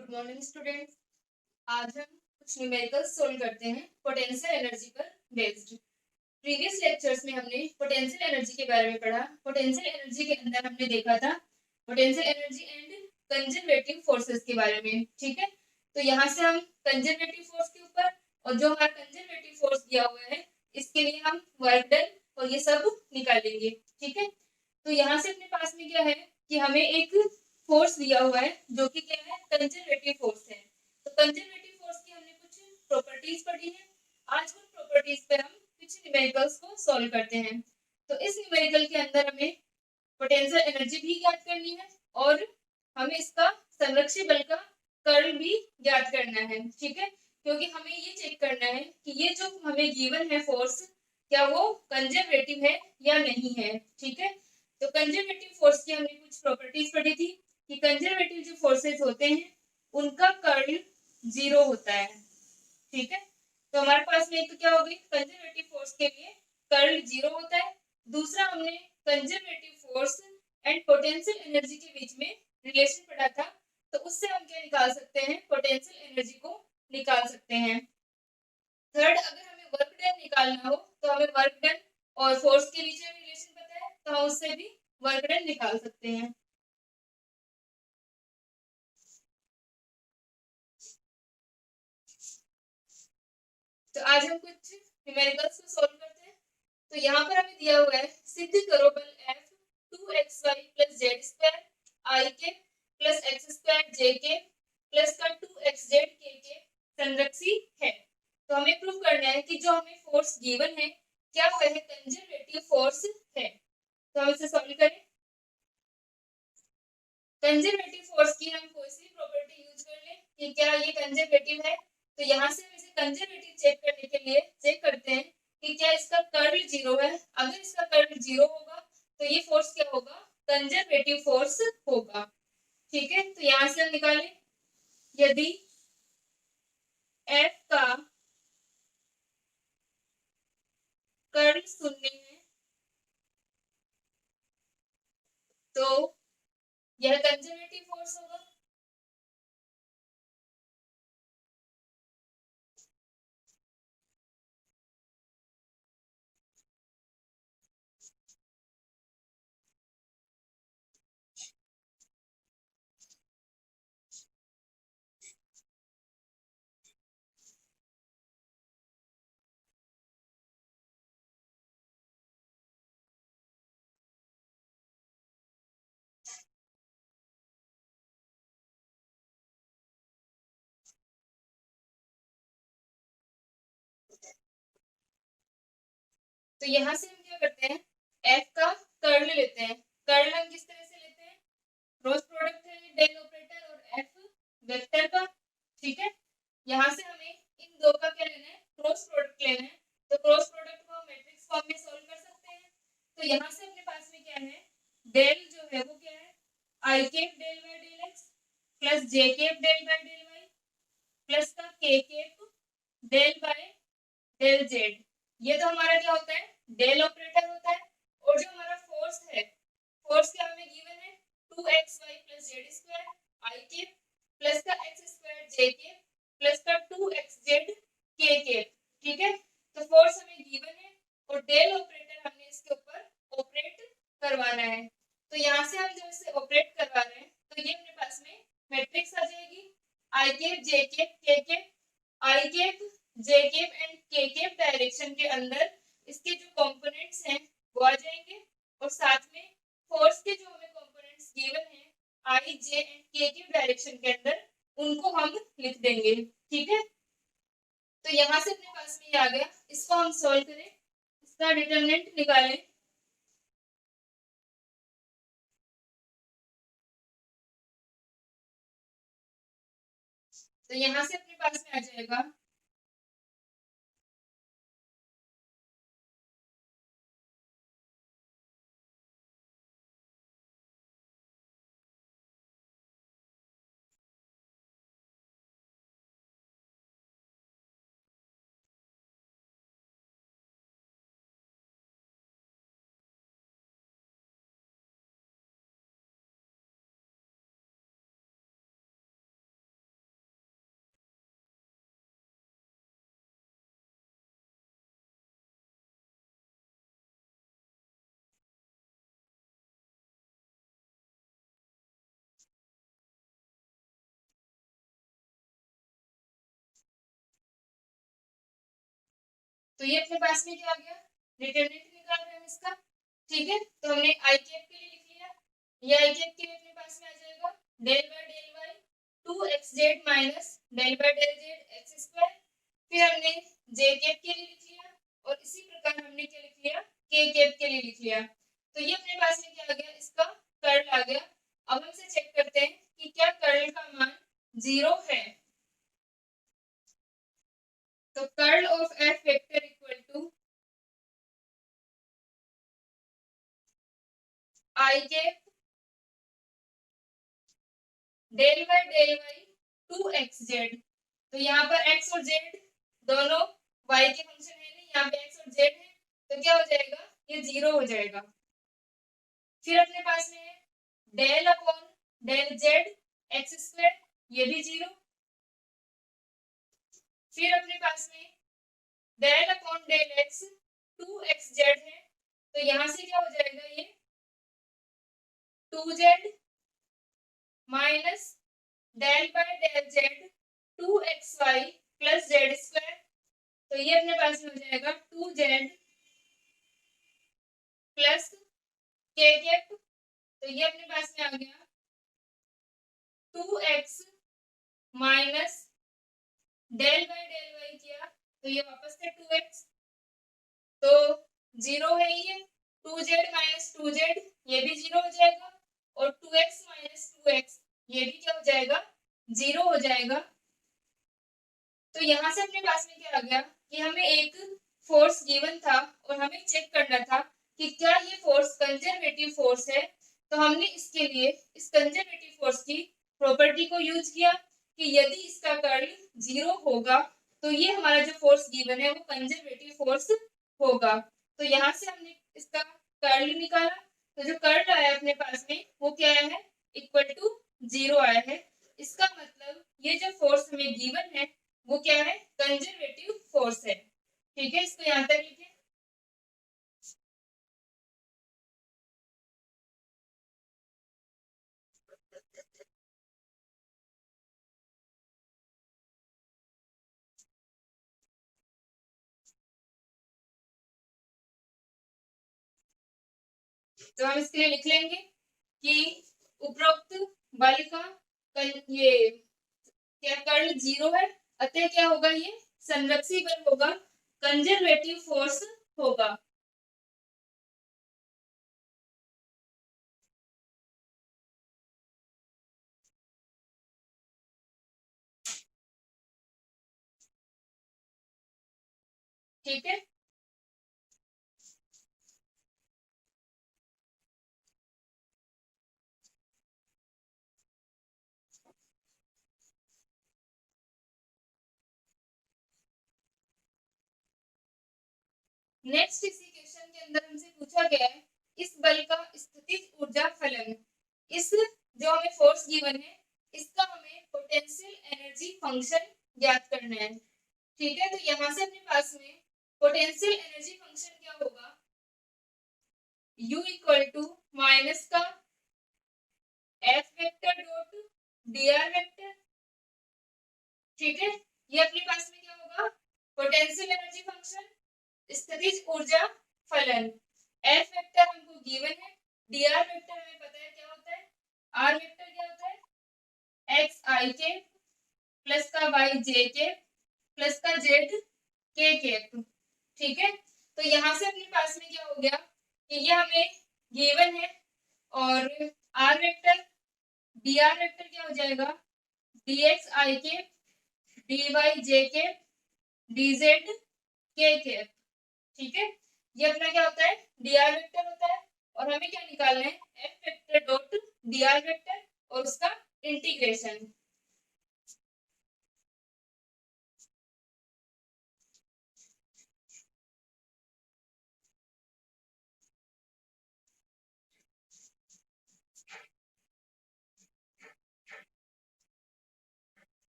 Good morning students. आज हम कुछ न्यूमेरिकल्स सोल्व करते हैं पोटेंशियल एनर्जी पर बेस्ड। प्रीवियस लेक्चर्स में हमने पोटेंशियल एनर्जी के बारे में पढ़ा। पोटेंशियल एनर्जी के अंदर हमने देखा था potential energy and conservative forces के बारे में। ठीक है, तो यहाँ से हम कंजर्वेटिव फोर्स के ऊपर और जो हमारा कंजर्वेटिव फोर्स दिया हुआ है इसके लिए हम वर्क डन और ये सब निकालेंगे। ठीक है, तो यहाँ से अपने पास में क्या है कि हमें एक फोर्स दिया हुआ है जो कि क्या है, कंजर्वेटिव फोर्स है। तो कंजर्वेटिव फोर्स की हमने कुछ प्रॉपर्टीज पढ़ी है। आज उन प्रॉपर्टीज पे हम कुछ न्यूमेरिकल्स को सॉल्व करते हैं। तो इस न्यूमेरिकल के अंदर हमें पोटेंशियल एनर्जी भी ज्ञात करनी है और हमें इसका संरक्षी बल का कर्ल भी ज्ञात करना है। ठीक है, क्योंकि हमें ये चेक करना है कि ये जो हमें गिवन है फोर्स क्या वो कंजर्वेटिव है या नहीं है। ठीक है, तो कंजर्वेटिव फोर्स की हमने कुछ प्रॉपर्टीज पढ़ी थी कि कंजर्वेटिव जो फोर्सेस होते हैं उनका कर्ल 0 होता है। ठीक है, तो हमारे पास में एक तो क्या हो गई, कंजर्वेटिव फोर्स के लिए कर्ल 0 होता है। दूसरा हमने conservative force and potential energy के बीच में रिलेशन पढ़ा था, तो उससे हम क्या निकाल सकते हैं, पोटेंशियल एनर्जी को निकाल सकते हैं। थर्ड, अगर हमें वर्क डन निकालना हो तो हमें वर्क डन और फोर्स के बीच में रिलेशन पता है, तो हम उससे भी वर्क डन निकाल सकते हैं। तो आज हम कुछ न्यूमेरिकल्स को सॉल्व करते हैं। तो यहाँ पर हमें दिया हुआ है, सिद्ध करो बल F 2xy plus z square i k plus x square जे के प्लस का 2xz के संरक्षी है। तो हमें प्रूव करना है कि जो हमें फोर्स गिवन है क्या वह कंजर्वेटिव फोर्स है। तो हम इसे सॉल्व करें। कंजर्वेटिव फोर्स की हम कोई सी प्रॉपर्टी यूज कर लें कि क्या ये कंजर्वेटिव है। तो यहाँ से हम इसे कंजर्वेटिव चेक करने के लिए चेक करते हैं कि क्या इसका कर्ल 0 है। अगर इसका कर्ल 0 होगा तो ये फोर्स क्या होगा, कंजर्वेटिव फोर्स होगा। ठीक है, तो यहाँ से हम निकालें, यदि F का कर्ल 0 है तो यह कंजर्वेटिव फोर्स होगा। तो यहाँ से हम क्या करते हैं, F का कर्ल लेते हैं। कर्ल हम किस तरह से लेते हैं, क्रॉस प्रोडक्ट है डेल ऑपरेटर और F वेक्टर का। ठीक है, यहाँ से हमें इन दो का क्या लेना है, क्रॉस प्रोडक्ट लेना है। तो क्रॉस प्रोडक्ट को हम मैट्रिक्स फॉर्म में सॉल्व कर सकते हैं। तो यहाँ से अपने पास में क्या है, डेल जो है वो क्या है, i cap del by del x plus j cap del by del Y plus का k cap del by del z. ये तो हमारा क्या होता है, डेल ऑपरेटर होता है। और जो हमारा फोर्स है, फोर्स क्या हमें गिवन है, 2xy plus z square i k plus का एक्स स्क्वायर जे के प्लस का 2xz के के। ठीक है, तो फोर्स हमें गिवन है और डेल ऑपरेटर हमने इसके ऊपर ऑपरेट करवाना है। तो यहाँ से हम जब इसे ऑपरेट करवा रहे हैं तो ये अपने पास में मैट्रिक्स आ जाएगी, i cap j cap k cap, i cap j cap and k cap direction के अंदर इसके जो कंपोनेंट्स हैं वो आ जाएंगे। और साथ में फोर्स के जो हमें कंपोनेंट्स गिवन हैं आई जे एंड के केप डायरेक्शन के अंदर उनको हम लिख देंगे। ठीक है, तो यहाँ से अपने पास में ये आ गया। इसको हम सॉल्व करें, इसका डिटरमिनेंट निकालें। तो यहाँ से अपने पास में आ जाएगा तो ये अपने पास में क्या आ गया, डिटरमिनेंट निकाल रहे हैं हम इसका। ठीक है, तो हमने आई कैप के लिए लिख लिया। ये आई कैप के लिए अपने पास में आ जाएगा del y 2xz minus del z x square. फिर हमने जे कैप के लिए लिख लिया और इसी प्रकार हमने क्या लिख लिया, के कैप के लिए लिख लिया। तो ये अपने पास में क्या आ गया, इसका कर्ल आ गया। अब हम इसे चेक करते हैं कि क्या कर्ल का मान 0 है। तो curl of f vector equal to i cap del y 2xz। तो यहाँ पर x और z दोनों y के फंक्शन है नहीं, यहाँ पे x और z है, तो क्या हो जाएगा, ये 0 हो जाएगा। फिर अपने पास में है del upon del z x square, ये भी 0। फिर अपने पास में del upon del x 2xz है, तो यहां से क्या हो जाएगा, ये 2z minus del by del z 2xy plus z square. तो ये अपने पास में हो जाएगा 2z प्लस के कैप। तो ये अपने पास में आ गया 2x minus del by del y किया, तो ये वापस से 2x, तो 0 है ये, 2z माइनस 2z ये भी 0 हो जाएगा, और 2x माइनस 2x ये भी क्या हो जाएगा, 0 हो जाएगा। तो यहाँ से अपने पास में क्या आ गया कि हमें एक फोर्स गिवन था और हमें चेक करना था कि क्या ये फोर्स कंजर्वेटिव फोर्स है। तो हमने इसके लिए इस कंजर्वेटिव फोर्स की प्रॉपर्टी को यूज किया कि यदि इसका कर्ल 0 होगा तो ये हमारा जो फोर्स गिवन है वो कंजर्वेटिव फोर्स होगा। तो यहाँ से हमने इसका कर्ल निकाला, तो जो कर्ल आया अपने पास में वो क्या आया है, इक्वल टू 0 आया है। इसका मतलब ये जो फोर्स हमें गिवन है वो क्या है, कंजर्वेटिव फोर्स है। ठीक है, इसको यहां तक लिखें। तो हम इसके लिए लिख लेंगे कि उपरोक्त बल का ये क्या कर्ल 0 है, अतः क्या होगा, ये संरक्षी बल होगा, कंजर्वेटिव फोर्स होगा। ठीक है, नेक्स्ट इसी क्वेश्चन के अंदर हमसे पूछा गया है इस बल का स्थितिज ऊर्जा फलन। इस जो हमें फोर्स गिवन है इसका हमें पोटेंशियल एनर्जी फंक्शन ज्ञात करना है। ठीक है, तो यहाँ से अपने पास में पोटेंशियल एनर्जी फंक्शन क्या होगा, U इक्वल टू माइनस का F vector dot dr vector. ठीक है, ये अपने पास में क्या होगा, पोटेंशियल एनर्जी फंक्शन स्थितिज ऊर्जा फलन। एफ वेक्टर हमको गिवन है, dr वेक्टर हमें पता है क्या होता है, r वेक्टर क्या होता है, x i के प्लस का y j के प्लस का z k के। ठीक है, तो यहाँ से अपने पास में क्या हो गया कि ये हमें गिवन है, और r वेक्टर dr वेक्टर क्या हो जाएगा, dx i के dy j के dz k के। ठीक है, ये अपना क्या होता है, dr वेक्टर होता है, और हमें क्या निकालना है, f vector dot dr vector और उसका इंटीग्रेशन।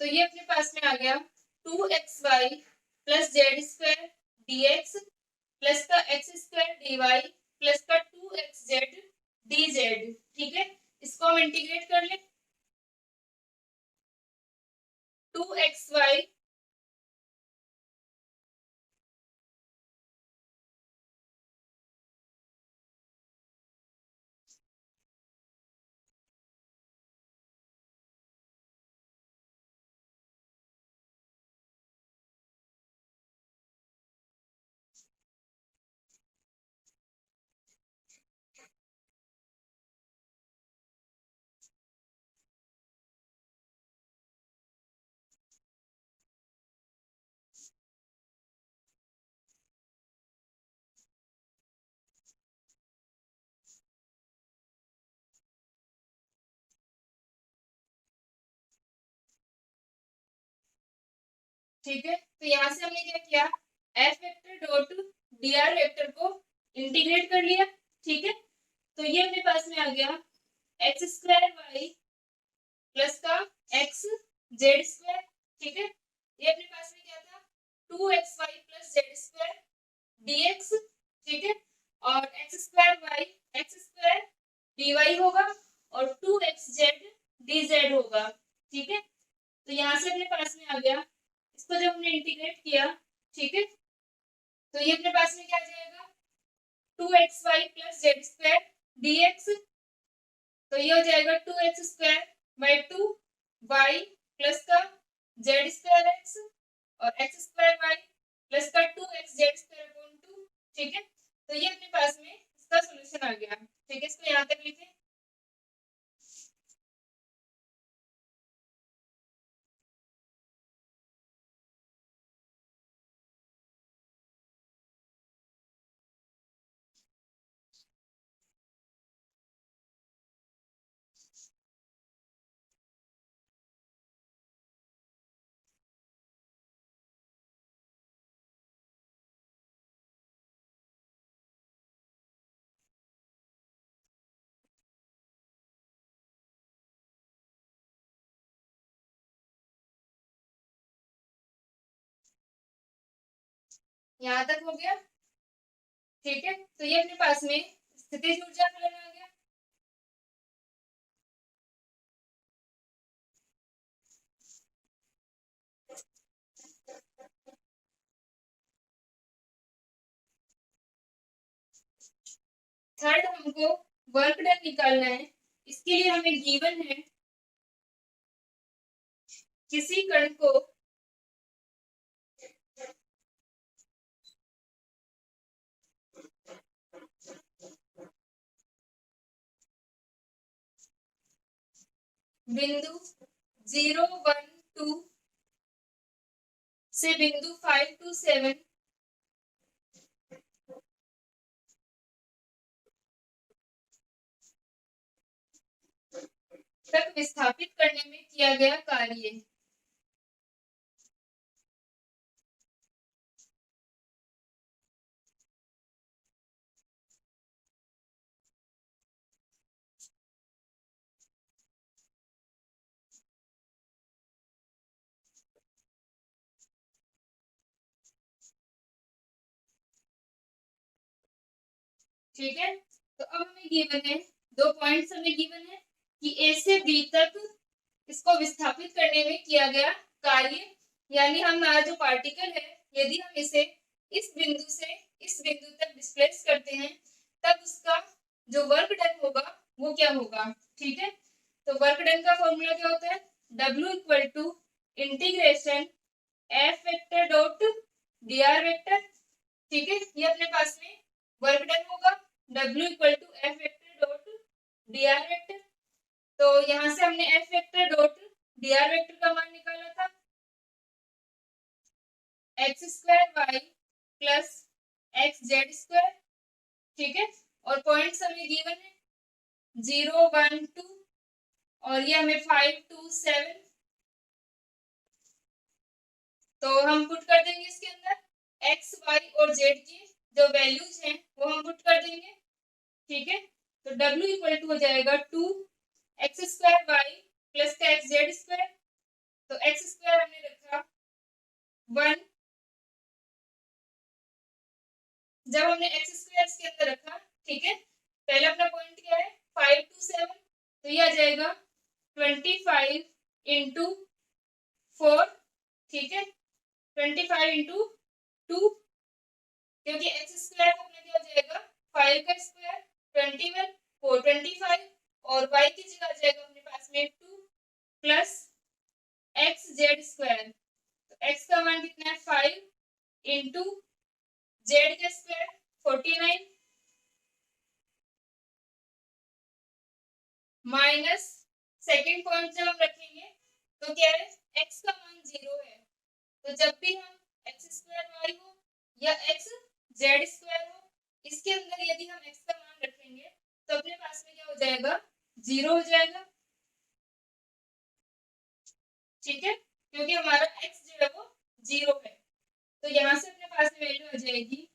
तो ये अपने पास में आ गया 2xy plus z square dx plus का एक्स स्क्वायर dy प्लस का 2xz dz। ठीक है, इसको हम इंटीग्रेट कर ले। 2xy ठीक है, तो यहाँ से हमने क्या किया, F vector dot d r vector को इंटीग्रेट कर लिया। ठीक है, तो ये अपने पास में आ गया एक्स स्क्वायर वाई प्लस का एक्स जेड स्क्वायर। ठीक है, ये अपने पास में क्या था, 2xy plus z square dx। ठीक है, और x square y x square dy होगा और 2xz dz होगा। ठीक है, तो यहाँ से अपने पास में आ गया, इसको जब हमने इंटीग्रेट किया, ठीक है, तो ये अपने पास में क्या आ जाएगा, 2xy plus z square dx। तो ये हो जाएगा 2x square by 2y plus का जेड स्क्वायर एक्स और एक्स स्क्वायर वाई प्लस का 2x जेड स्क्वायर अपॉन 2। ठीक है, तो ये अपने पास में इसका सॉल्यूशन आ गया। ठीक है, इसको यहाँ तक लिखें। यहाँ तक हो गया। ठीक है, तो ये अपने पास में स्थितिज ऊर्जा फलन आ गया। थर्ड हमको वर्क डन निकालना है। इसके लिए हमें गिवन है, किसी कण को बिंदु 0, 1, 2 से बिंदु 5 to 7 तक विस्थापित करने में किया गया कार्य। ठीक है, तो अब हमें गिवन है, दो पॉइंट्स हमें गिवन है कि ए से बी तक इसको विस्थापित करने में किया गया कार्य। यानी हमारा जो पार्टिकल है, यदि हम इसे इस बिंदु से इस बिंदु तक डिस्प्लेस करते हैं, तब उसका जो वर्क डन होगा वो क्या होगा। ठीक है, तो वर्क डन का फॉर्मूला क्या होता है, W equal to integration f vector dot d r vector. ठीक है, ये अपने पास में वर्क डन होगा, W equal to f vector dot d r vector. तो यहाँ से हमने F vector dot d r vector का मान निकाला था, x square y plus x z square. ठीक है, और पॉइंट्स हमें गिवन है 0, 1, 2 और ये हमें 5 to 7। तो हम पुट कर देंगे इसके अंदर एक्स वाई और जेड की जो वैल्यूज हैं वो हम पुट कर देंगे। ठीक है, तो W इक्वल टू हो जाएगा 2 एक्स स्क्वायर वाई प्लस का एक्स जेड स्क्वायर तो एक्स स्क्वायर हमने रखा 1, जब हमने एक्स स्क्वायर इसके अंदर रखा, ठीक है, पहले अपना पॉइंट क्या है 5 to 7, तो ये आ जाएगा 25 इंटू 4, ठीक है, 25 इंटू 2, क्योंकि एक्स स्क्वायर को अपना क्या हो जाएगा 5 का स्क्वायर 21 4 25, और y की जगह आ जाएगा अपने पास में 2 प्लस एक्स जेड स्क्वायर, तो x का मान कितना है 5 इंटू जेड का स्क्वायर 49 माइनस सेकेंड पॉइंट जब हम रखेंगे तो क्या है x का मान 0 है, तो जब भी हम एक्स स्क्वायर वाई हो या एक्स जेड स्क्वायर हो, इसके अंदर यदि हम x का मान रखेंगे तो अपने पास में क्या हो जाएगा 0 हो जाएगा, ठीक है, क्योंकि हमारा x जो है वो 0 है, तो यहाँ से अपने पास में वैल्यू आ जाएगी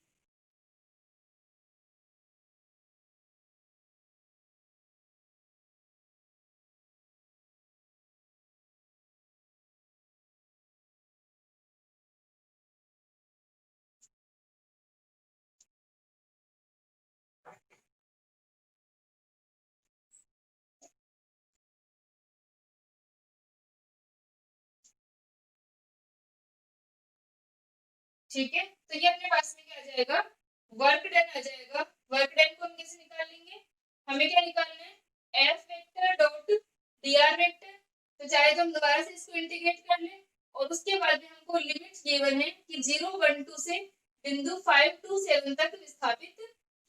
ठीक है, तो ये अपने पास में क्या आ जाएगा वर्क डन आ जाएगा। वर्क डन को हम कैसे निकाल लेंगे, हमें क्या निकालना है F vector dot d r vector, तो चाहे तो हम दोबारा से इसको इंटीग्रेट कर लें, और उसके बाद में हमको लिमिट्स गिवन है कि 0 1 2 से बिंदु 5 to 7 तक विस्थापित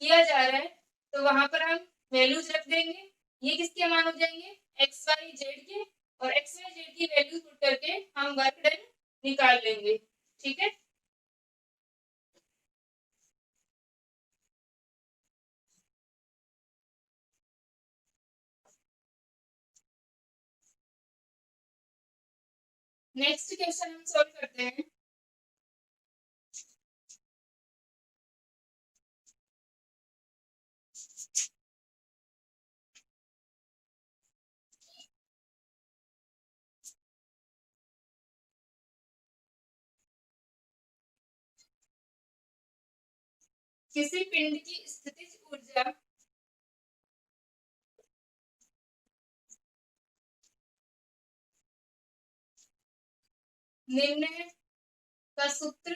किया जा रहा है, तो वहां पर हम वैल्यूज रख देंगे, ये किसके मान हो जाएंगे एक्स वाई जेड के, और एक्स वाई जेड की वैल्यूज पुट करके हम वर्क डन निकाल लेंगे, ठीक है। नेक्स्ट क्वेश्चन हम सॉल्व करते हैं। किसी पिंड की स्थितिज ऊर्जा निर्णय का सूत्र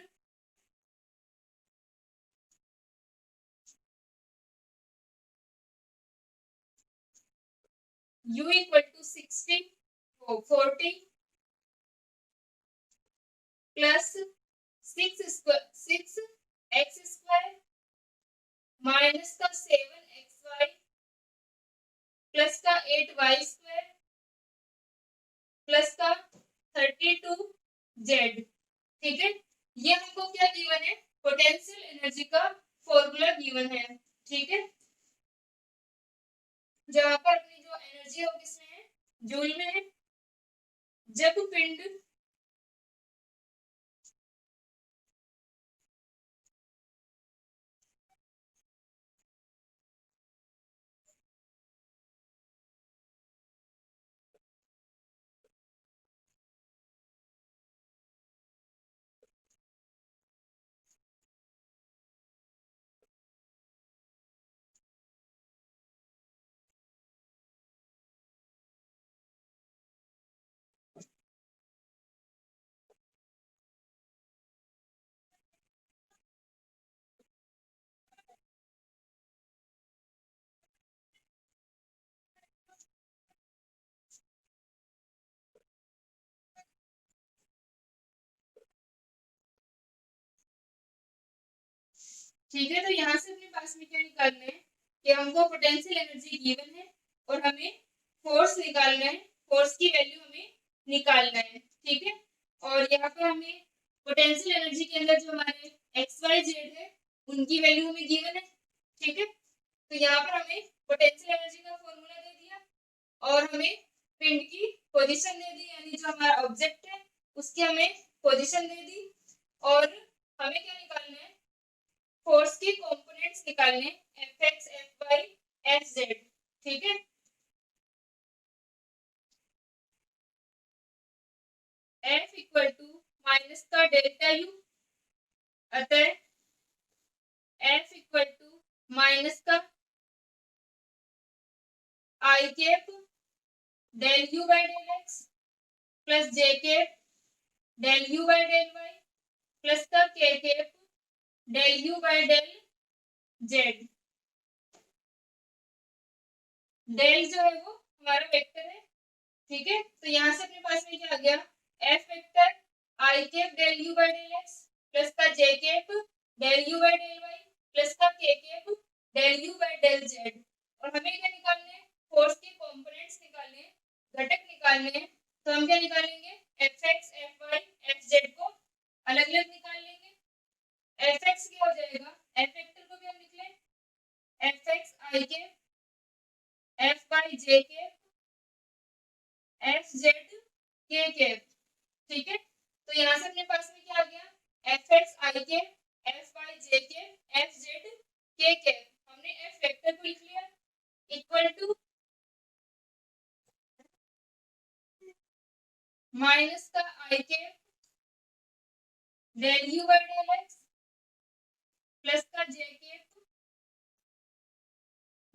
U equal to 60 40 plus 6 x square minus का 7 एक्स वाई प्लस का 8 वाई स्क्वायर प्लस का 32 जेड, ठीक है, ये हमको क्या गिवन है पोटेंशियल एनर्जी का फॉर्मूला गिवन है, ठीक है, जहां पर अपनी जो एनर्जी है वो किसमें है जूल में है। जब पिंड ठीक है, तो यहाँ से अपने पास में क्या निकालना है कि हमको पोटेंशियल एनर्जी गिवन है और हमें फोर्स निकालना है, फोर्स की वैल्यू हमें निकालना है, ठीक है, और यहाँ पर हमें पोटेंशियल एनर्जी के अंदर जो हमारे एक्स वाई जेड है उनकी वैल्यू हमें गिवन है, ठीक है, तो यहाँ पर हमें पोटेंशियल एनर्जी का फॉर्मूला दे दिया और हमें पिंड की पोजीशन दे दी, यानी जो हमारा ऑब्जेक्ट है उसकी हमें पोजीशन दे दी, और हमें क्या निकालना है फोर्स के कंपोनेंट्स निकालने f x f y f z, ठीक है। F इक्वल टू माइनस का डेल्टा यू, अतः F इक्वल टू माइनस का आई cap del you by del x plus j cap del you by del Y plus का के cap del you by del z. Del जो है वो हमारा vector है, ठीक है। तो यहाँ से अपने पास में क्या आ गया, f vector i cap del you by del x plus का जे cap del you by del Y plus का के cap del you by del z. और हमें क्या निकालने हैं, फोर्स के कंपोनेंट्स निकालने हैं, घटक निकालने हैं। तो हम क्या निकालेंगे, f x f y f z को अलग अलग निकाल लेंगे। एफ एक्स क्या हो जाएगा, एफ वेक्टर को भी हम लिख लें, F X I cap F Y J cap F Z K cap, ठीक है। तो यहाँ से अपने पास में क्या आ गया, F X I cap F Y J cap F Z K cap. हमने एफ वेक्टर को लिख लिया इक्वल टू माइनस का आई cap del you by del x plus का जे cap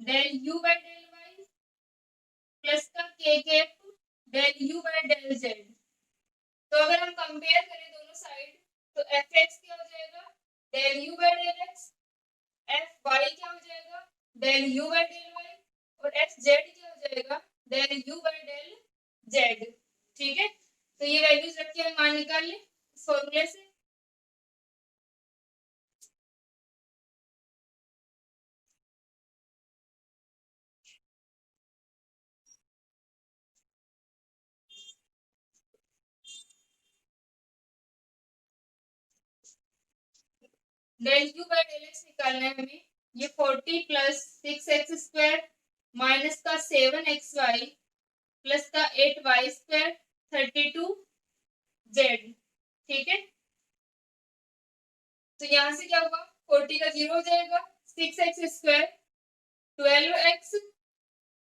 del you by del Y plus का के cap del you by del Z. तो अगर हम कंपेयर करें दोनों साइड, तो एफ एक्स क्या हो जाएगा, del you by del x, f y क्या हो जाएगा, del you by del y, और एफ जेड क्या हो जाएगा, del you by del z, ठीक है। तो ये वैल्यूज रख के हम मान निकाल लें इस फॉर्मूले से। Del you by del x निकालना है हमें। ये 40 प्लस 6x स्क्वायर माइनस का 7xy प्लस का 8y स्क्वायर 32z, ठीक है। तो यहाँ से क्या होगा, 40 का 0 हो जाएगा, 6x स्क्वायर 12x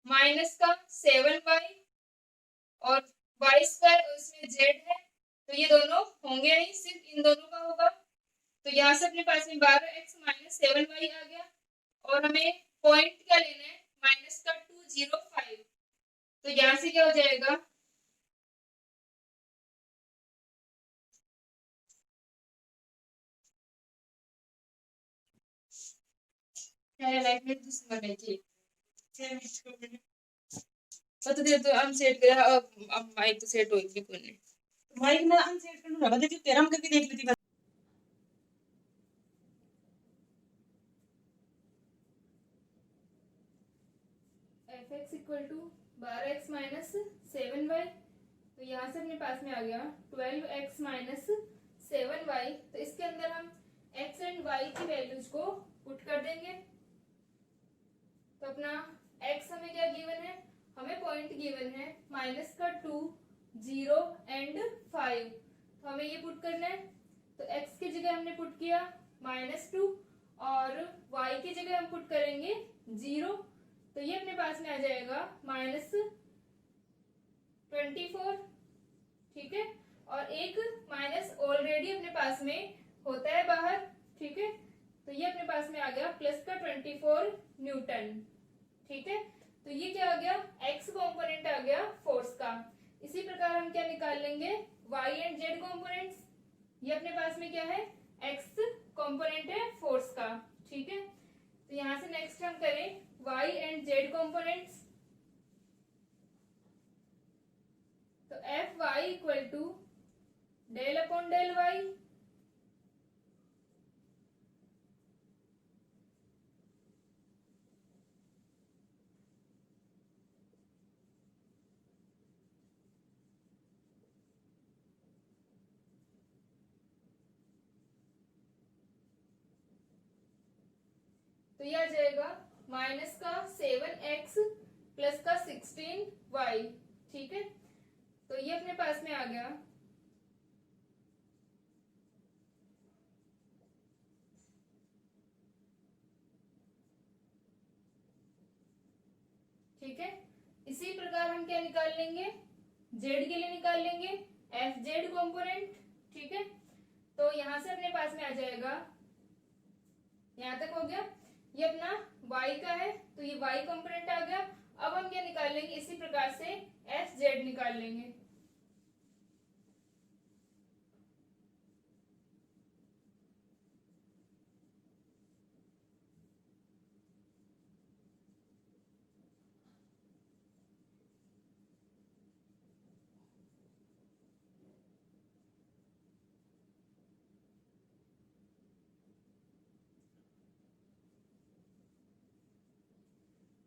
माइनस का 7y और y स्क्वायर और इसमें z है, तो ये दोनों होंगे नहीं, सिर्फ इन दोनों का होगा। तो यहाँ से अपने पास में 12x माइनस 7y आ गया, और हमें पॉइंट क्या लेना है, माइनस का 205। तो यहाँ से क्या हो जाएगा, लाइफ में दुश्मन है जी। तो दे तो हम सेट कर, अब माइक तो सेट होगी कोने माइक ना अनसेट करना रहा, देखिए तेरा हम करके देख लेती। F x equal to 12x minus 7y। तो यहाँ से अपने पास में आ गया 12x माइनस 7y। तो इसके अंदर हम x एंड y की वैल्यूज को पुट कर देंगे। तो अपना x हमें क्या गिवन है, हमें पॉइंट गिवन है माइनस का 2, 0 एंड 5। तो हमें ये पुट करना है। तो x की जगह हमने पुट किया -2 और y की जगह हम पुट करेंगे 0। तो ये अपने पास में आ जाएगा -24, ठीक है। और एक माइनस ऑलरेडी अपने पास में होता है बाहर, ठीक है। तो ये अपने पास में आ गया प्लस का 24 न्यूटन, ठीक है। तो ये क्या आ गया, x कंपोनेंट आ गया फोर्स का। इसी प्रकार हम क्या निकाल लेंगे, y एंड z कंपोनेंट्स। ये अपने पास में क्या है, x कंपोनेंट है फोर्स का, ठीक है। तो यहां से नेक्स्ट हम करें y एंड z कंपोनेंट्स। तो f y equal to del upon del y तो ये आ जाएगा माइनस का 7x प्लस का 16y, ठीक है। तो ये अपने पास में आ गया ठीक है। इसी प्रकार हम क्या निकाल लेंगे, z के लिए निकाल लेंगे एफ जेड कॉम्पोनेंट, ठीक है। तो यहां से अपने पास में आ जाएगा, यहां तक हो गया, ये अपना y का है तो ये y कॉम्पोनेंट आ गया। अब हम क्या निकाल लेंगे, इसी प्रकार से एफ जेड निकाल लेंगे।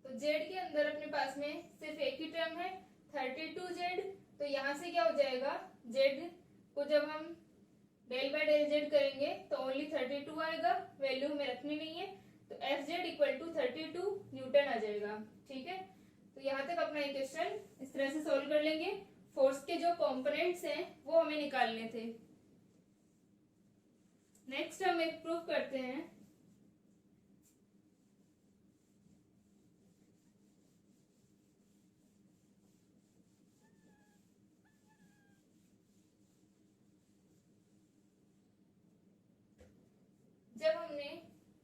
तो जेड के अंदर अपने पास में सिर्फ एक ही टर्म है 32z। तो यहां से क्या हो जाएगा, जेड को जब हम डेल बाय डेल जेड करेंगे तो ओनली 32 आएगा, वैल्यू हमें रखनी नहीं है। तो f z equal to 32 newton आ जाएगा, ठीक है। तो यहाँ तक अपना इक्वेशन इस तरह से सोल्व कर लेंगे। फोर्स के जो कंपोनेंट्स हैं वो हमें निकालने थे। नेक्स्ट हम एक प्रूफ करते हैं। जब हमने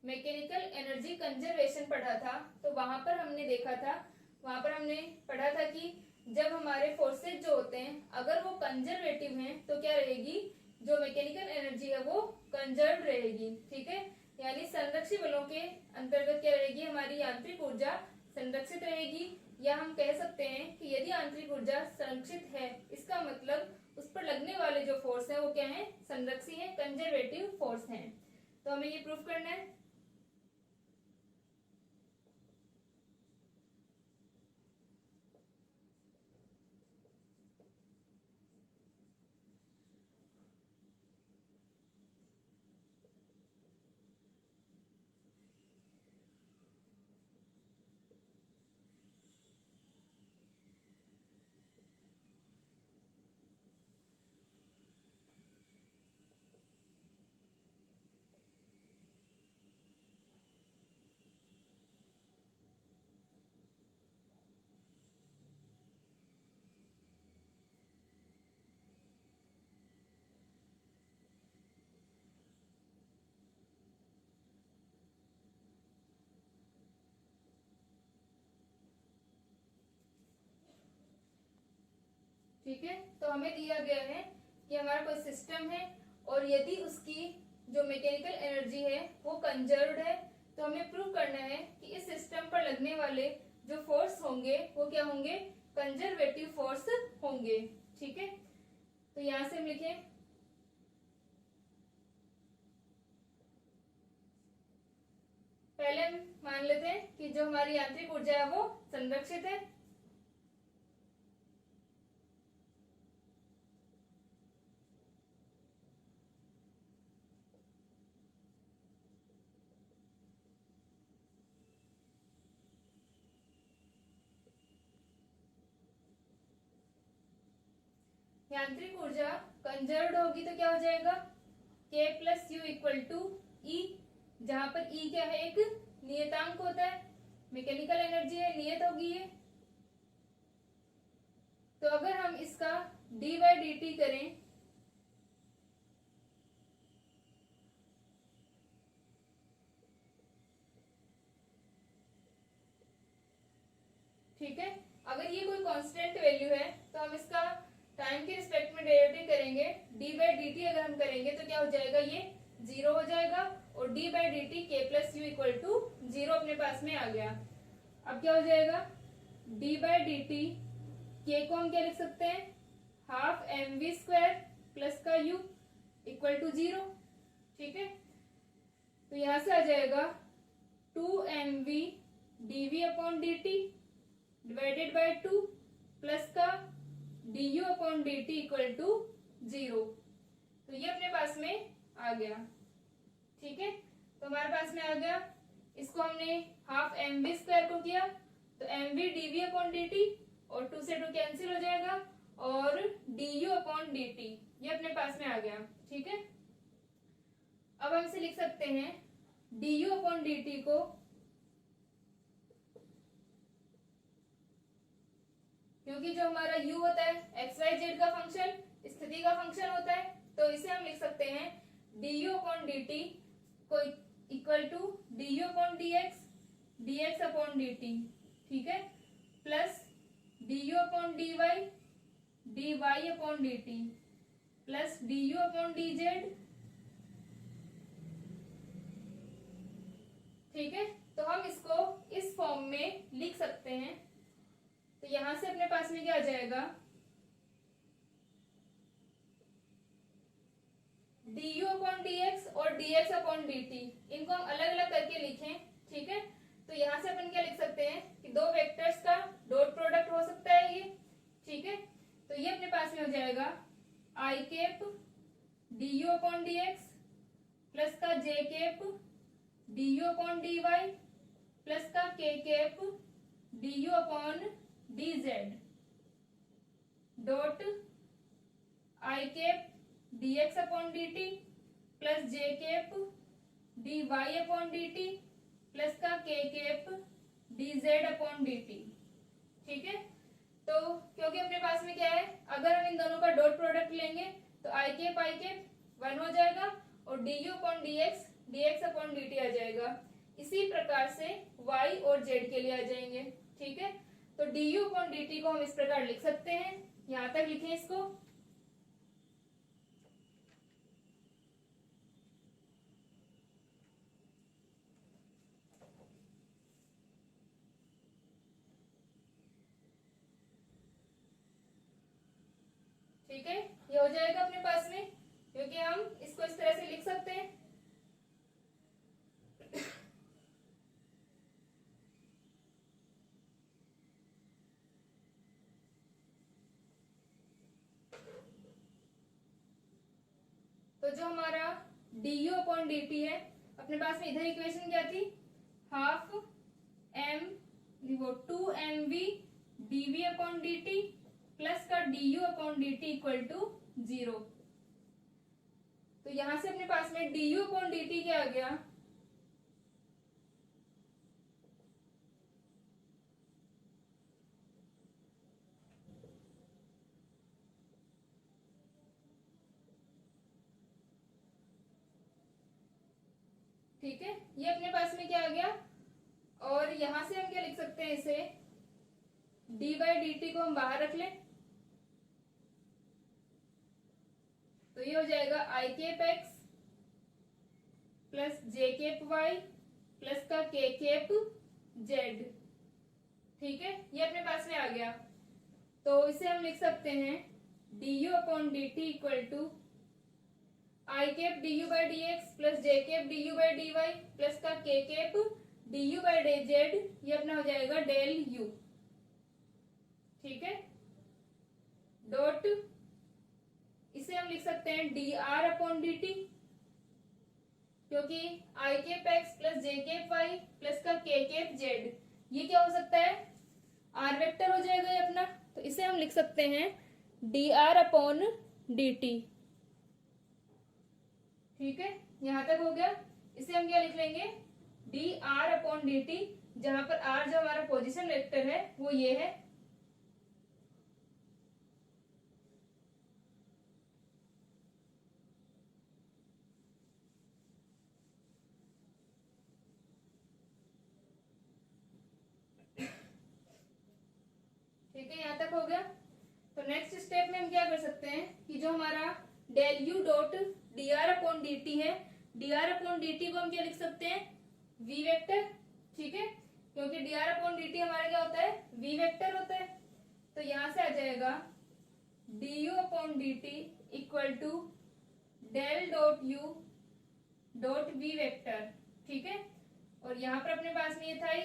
मैकेनिकल एनर्जी कंजर्वेशन पढ़ा था तो वहां पर हमने देखा था, वहां पर हमने पढ़ा था कि जब हमारे फोर्सेज जो होते हैं अगर वो कंजर्वेटिव हैं तो क्या रहेगी, जो मैकेनिकल एनर्जी है वो कंजर्व रहेगी, ठीक है। यानी संरक्षित बलों के अंतर्गत क्या रहेगी, हमारी यांत्रिक ऊर्जा संरक्षित रहेगी। या हम कह सकते हैं कि यदि आंतरिक ऊर्जा संरक्षित है इसका मतलब उस पर लगने वाले जो फोर्स है वो क्या है, संरक्षी है, कंजर्वेटिव फोर्स है। तो हमें ये प्रूफ करना है। ठीक है, तो हमें दिया गया है कि हमारा कोई सिस्टम है और यदि उसकी जो मैकेनिकल एनर्जी है वो कंजर्व्ड है तो हमें प्रूव करना है कि इस सिस्टम पर लगने वाले जो फोर्स होंगे वो क्या होंगे, कंजर्वेटिव फोर्स होंगे, ठीक है। तो यहां से हम लिखें, पहले हम मान लेते हैं कि जो हमारी यांत्रिक ऊर्जा है वो संरक्षित है। यांत्रिक ऊर्जा कंजर्व्ड होगी तो क्या हो जाएगा, K plus u equal to e, जहां पर ई क्या है, एक नियतांक होता है, मैकेनिकल एनर्जी है, नियत होगी ये। तो अगर हम इसका डी बाई डी टी करें, ठीक है, अगर ये कोई कांस्टेंट वैल्यू है तो हम इसका टाइम के रिस्पेक्ट में डेरिवेटिव करेंगे, डी बाई डी टी अगर हम करेंगे तो क्या हो जाएगा, ये जीरो हो जाएगा और डी बाई डी टी के plus u equal to zero अपने पास में आ गया। अब क्या हो जाएगा, डी बाई डी टी, के को हम क्या लिख सकते हैं, half m v square plus का यू इक्वल टू जीरो, ठीक है। तो यहां से आ जाएगा 2mv dv upon dt divided by 2 plus का du upon dt equal to 0। तो ये अपने पास में आ गया, ठीक है। तो हमारे पास में आ गया, इसको हमने हाफ एम वी स्क्वायर को किया तो m v d v upon d t और 2 से 2 कैंसिल हो जाएगा और d u upon d t ये अपने पास में आ गया, ठीक है। अब हम इसे लिख सकते हैं d u upon d t को, क्योंकि जो हमारा u होता है एक्स वाई जेड का फंक्शन, स्थिति का फंक्शन होता है, तो इसे हम लिख सकते हैं du अपॉन dt को equal to du upon dx upon dt, ठीक है, plus du upon dy upon dt plus du upon dz, ठीक है। तो हम इसको इस फॉर्म में लिख सकते हैं। तो यहां से अपने पास में क्या आ जाएगा, du अपॉन dx और dx अपॉन dt, इनको हम अलग अलग करके लिखें, ठीक है। तो यहां से अपन क्या लिख सकते हैं कि दो वेक्टर्स का डॉट प्रोडक्ट हो सकता है ये, ठीक है। तो ये अपने पास में हो जाएगा i cap du upon dx plus का j cap du upon dy plus का k cap du upon dz dot i cap dx upon dt plus j cap dy upon dt plus का k cap dz upon dt, ठीक है। तो क्योंकि अपने पास में क्या है, अगर हम इन दोनों का डॉट प्रोडक्ट लेंगे तो i कैप 1 हो जाएगा और du upon dx upon dt आ जाएगा। इसी प्रकार से y और z के लिए आ जाएंगे, ठीक है। तो du अपॉन dt को हम इस प्रकार लिख सकते हैं, यहां तक लिखें इसको। ठीक है, ये हो जाएगा अपने पास में, क्योंकि हम इसको इस तरह से लिख सकते हैं। तो जो हमारा du अपॉन dt है, अपने पास में इधर इक्वेशन क्या थी, हाफ m वो 2mv dv upon dt plus का du upon dt equal to 0। तो यहां से अपने पास में du अपॉन dt क्या आ गया, ठीक है, ये अपने पास में क्या आ गया। और यहां से हम क्या लिख सकते हैं, इसे डी बाई डी टी को हम बाहर रख लें, तो ये हो जाएगा i cap x plus j cap y plus का के केप जेड, ठीक है, ये अपने पास में आ गया। तो इसे हम लिख सकते हैं d u upon d t equal to i cap d u by d x plus j cap d u by d y plus का k cap d u by d z, ये अपना हो जाएगा डेल यू, ठीक है, dot इसे हम लिख सकते हैं d r upon d t, क्योंकि i cap x plus j cap y plus का के केप जेड, ये क्या हो सकता है, आर वेक्टर हो जाएगा ये अपना। तो इसे हम लिख सकते हैं d r upon d T, ठीक है, यहां तक हो गया। इसे हम क्या लिख लेंगे, D r upon d T, जहां पर आर जो हमारा पोजीशन वेक्टर है वो ये है, ठीक है, यहां तक हो गया। तो नेक्स्ट स्टेप में हम क्या कर सकते हैं कि जो हमारा del u dot d r upon d t है, d r upon d t को हम क्या लिख सकते हैं, वी वेक्टर, ठीक है, क्योंकि D r upon d T हमारा क्या होता है, वी वेक्टर होता है। तो यहां से आ जाएगा d u upon d t equal to del dot u dot v vector, ठीक है, और यहाँ पर अपने पास में ये था ही,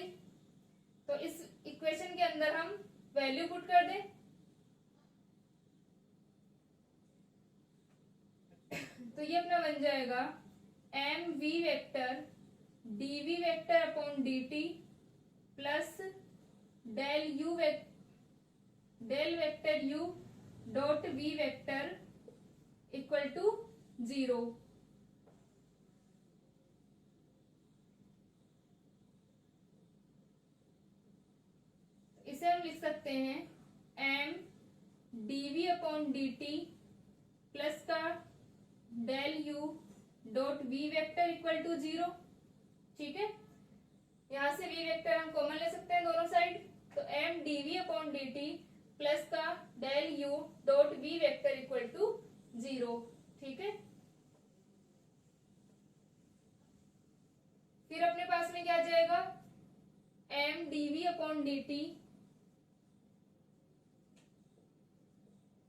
तो इस इक्वेशन के अंदर हम वैल्यू पुट कर दें, तो ये अपना बन जाएगा m v vector d v vector upon d t plus del vector u dot v vector equal to 0। इसे हम लिख सकते हैं m d v upon d t plus का del u dot v vector equal to 0। ठीक है, यहां से वी वेक्टर हम कॉमन ले सकते हैं दोनों साइड, तो m d v upon d t plus का del u dot v vector equal to 0। ठीक है, फिर अपने पास में क्या आ जाएगा, m d v upon d t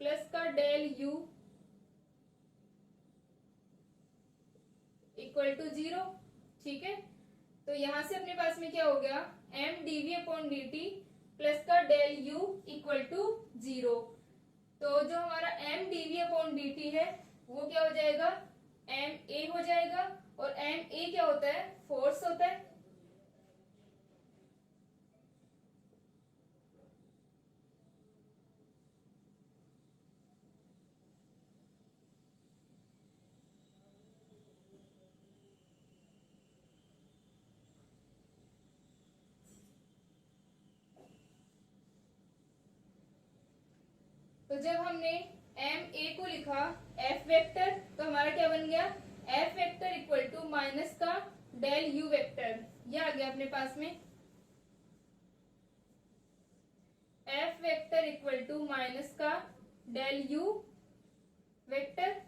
plus का डेल यू इक्वल टू 0। ठीक है, तो यहां से अपने पास में क्या हो गया, m d v upon d t plus का डेल यू इक्वल टू 0। तो जो हमारा m d v upon d t है वो क्या हो जाएगा, एम ए हो जाएगा, और एम ए क्या होता है, फोर्स होता है। तो जब हमने एम ए को लिखा एफ वेक्टर, तो हमारा क्या बन गया, f vector equal to minus का डेल यू वेक्टर, यह आ गया अपने पास में, f vector equal to minus का डेल यू वेक्टर।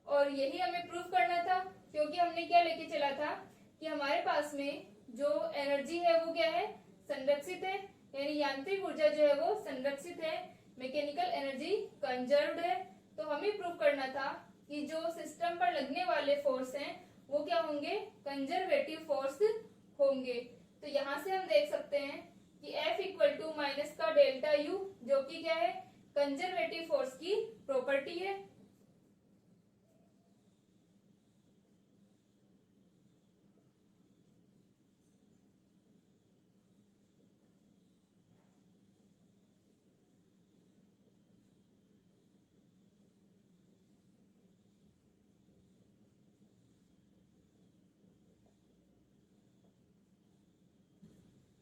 और यही हमें प्रूफ करना था, क्योंकि हमने क्या लेके चला था कि हमारे पास में जो एनर्जी है वो क्या है, संरक्षित है, यानी यांत्रिक ऊर्जा जो है वो संरक्षित है, मैकेनिकल एनर्जी कंजर्व्ड है। तो हमें प्रूफ करना था कि जो सिस्टम पर लगने वाले फोर्स हैं वो क्या होंगे, कंजर्वेटिव फोर्स होंगे। तो यहां से हम देख सकते हैं कि F इक्वल टू माइनस का डेल्टा यू, जो कि क्या है, कंजर्वेटिव फोर्स की प्रॉपर्टी है।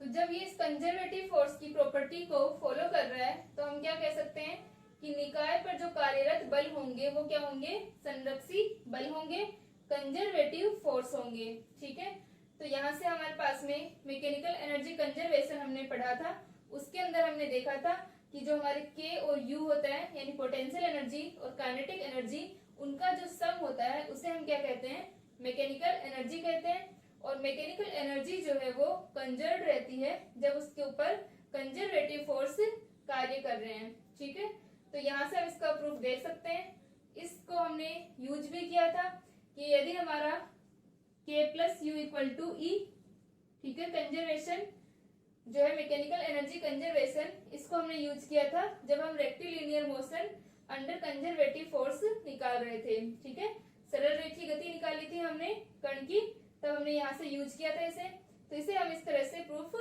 तो जब ये इस कंजर्वेटिव फोर्स की प्रॉपर्टी को फॉलो कर रहा है, तो हम क्या कह सकते हैं कि निकाय पर जो कार्यरत बल होंगे वो क्या होंगे, संरक्षी बल होंगे, कंजर्वेटिव फोर्स होंगे। ठीक है, तो यहाँ से हमारे पास में मैकेनिकल एनर्जी कंजर्वेशन हमने पढ़ा था, उसके अंदर हमने देखा था कि जो हमारे के और यू होता है, यानी पोटेंशियल एनर्जी और काइनेटिक एनर्जी, उनका जो सम होता है उसे हम क्या कहते हैं, मैकेनिकल एनर्जी कहते हैं। और मैकेनिकल एनर्जी जो है वो कंजर्व रहती है जब उसके ऊपर कंजर्वेटिव फोर्स कार्य कर रहे हैं। ठीक है, तो यहाँ से हम इसका प्रूफ देख सकते हैं। इसको हमने यूज भी किया था कि यदि हमारा K plus u equal to e, ठीक है, कंजर्वेशन जो है मैकेनिकल एनर्जी कंजर्वेशन, इसको हमने यूज किया था जब हम rectilinear motion under conservative force निकाल रहे थे। ठीक है, सरल रेखीय गति निकाली थी हमने कण की, तब हमने यहाँ से यूज किया था इसे। तो इसे हम इस तरह से प्रूफ